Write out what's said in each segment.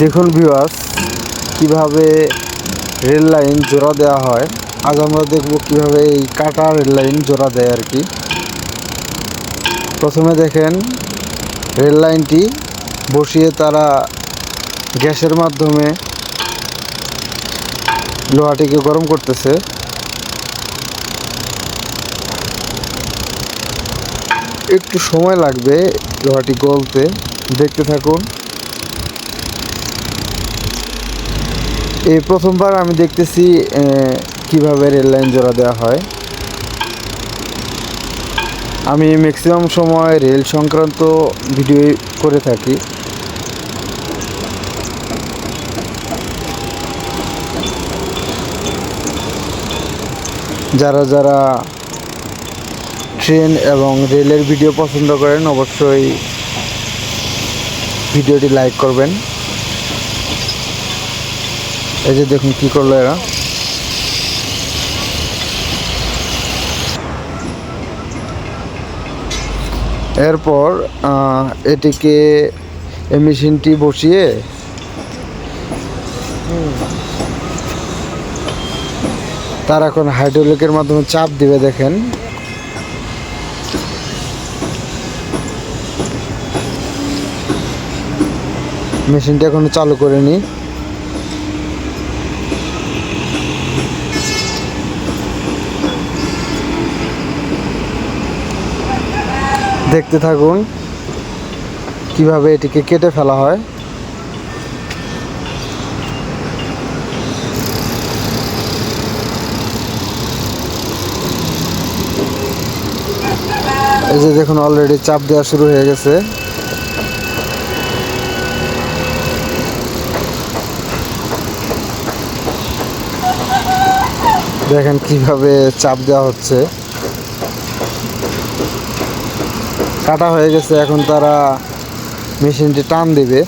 দেখুন ভিউয়ার্স, কিভাবে rail line জোড়া দেওয়া হয়। আজ আমরা দেখব কিভাবে এই কাটা রেল লাইন জোড়া দেয় আর কি। প্রথমে দেখেন রেল লাইনটি বসিয়ে তারা গ্যাসের মাধ্যমে লোহাটিকে গরম করতেছে। একটু সময় লাগবে লোহাটি গলতে, দেখতে থাকুন। এই প্রথমবার আমি দেখতেছি কিভাবে রেল লাইন জোড়া দেওয়া হয়। আমি ম্যাক্সিমাম সময় রেল সংক্রান্ত ভিডিও করে থাকি। যারা যারা ট্রেন এবং রেলের ভিডিও পছন্দ করেন অবশ্যই ভিডিওটি লাইক করবেন। এই যে দেখুন কি করলো এরা। এরপর এটিকে এই মেশিনটি বসিয়ে তার এখন হাইড্রোলিকের মাধ্যমে চাপ দিবে। দেখেন মেশিনটি এখনো চালু করেনি। দেখতে থাকুন কিভাবে এটিকে কেটে ফেলা হয়। এই যে দেখুন অলরেডি চাপ দেওয়া শুরু হয়ে গেছে। দেখেন কিভাবে চাপ দেওয়া হচ্ছে। কাটা হয়ে গেছে, এখন তারা মেশিনটি টান দিবে।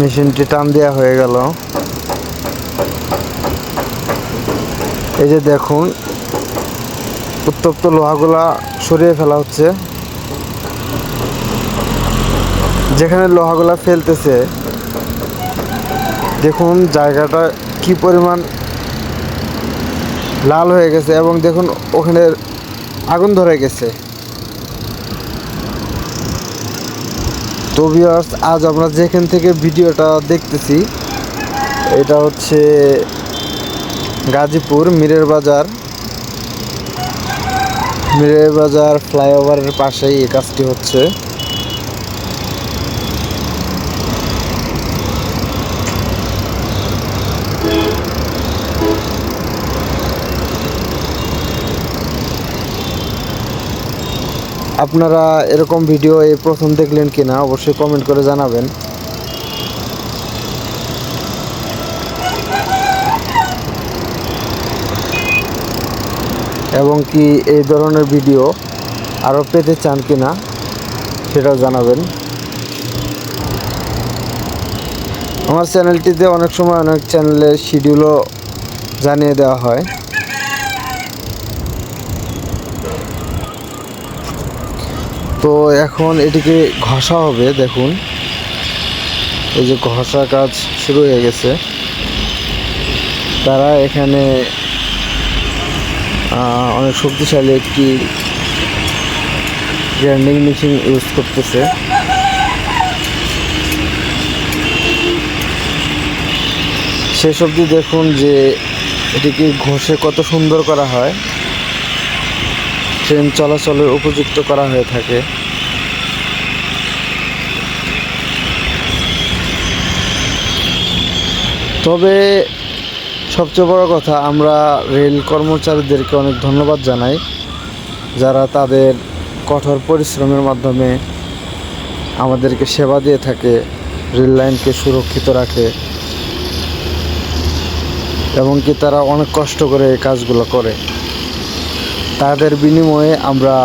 মেশিনটি টান দেওয়া হয়ে গেল। এই যে দেখুন উত্তপ্ত লোহাগুলা সরিয়ে ফেলা হচ্ছে। যেখানে লোহাগুলা ফেলতেছে দেখুন জায়গাটা কি পরিমাণ লাল হয়ে গেছে এবং দেখুন ওখানে আগুন ধরে গেছে। তো ভিউয়ার্স, আজ আমরা যেখান থেকে ভিডিওটা দেখতেছি এটা হচ্ছে গাজীপুর মিরের বাজার ফ্লাইওভারের পাশেই এই কাজটি হচ্ছে। আপনারা এরকম ভিডিও এই প্রথম দেখলেন কিনা অবশ্যই কমেন্ট করে জানাবেন। এবং কি এই ধরনের ভিডিও আরও পেতে চান কিনা সেটাও জানাবেন। আমার চ্যানেলটিতে অনেক সময় অনেক চ্যানেলের শিডিউলও জানিয়ে দেওয়া হয়। তো এখন এটিকে ঘষা হবে। দেখুন এই যে ঘষা কাজ শুরু হয়ে গেছে। তারা এখানে অনেক শক্তিশালী একটি গ্রাইন্ডিং মেশিন ইউজ করতেছে। শেষ অবধি দেখুন যে এটিকে ঘষে কত সুন্দর করা হয়, ট্রেন চলাচলের উপযুক্ত করা হয়ে থাকে। তবে সবচেয়ে বড় কথা, আমরা রেল কর্মচারীদেরকে অনেক ধন্যবাদ জানাই, যারা তাদের কঠোর পরিশ্রমের মাধ্যমে আমাদেরকে সেবা দিয়ে থাকে, রেল লাইনকে সুরক্ষিত রাখে এবং কি তারা অনেক কষ্ট করে এই কাজগুলো করে। তাদের বিনিময়ে আমরা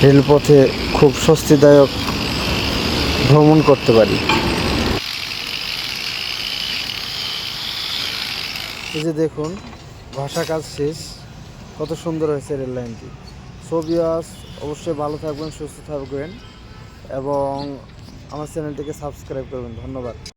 রেলপথে খুব স্বস্তিদায়ক ভ্রমণ করতে পারি। এই যে দেখুন ঘষা কাজ শেষ, কত সুন্দর হয়েছে রেল লাইনটি। সো ভিউয়ার্স, অবশ্যই ভালো থাকবেন, সুস্থ থাকবেন এবং আমার চ্যানেলটিকে সাবস্ক্রাইব করবেন। ধন্যবাদ।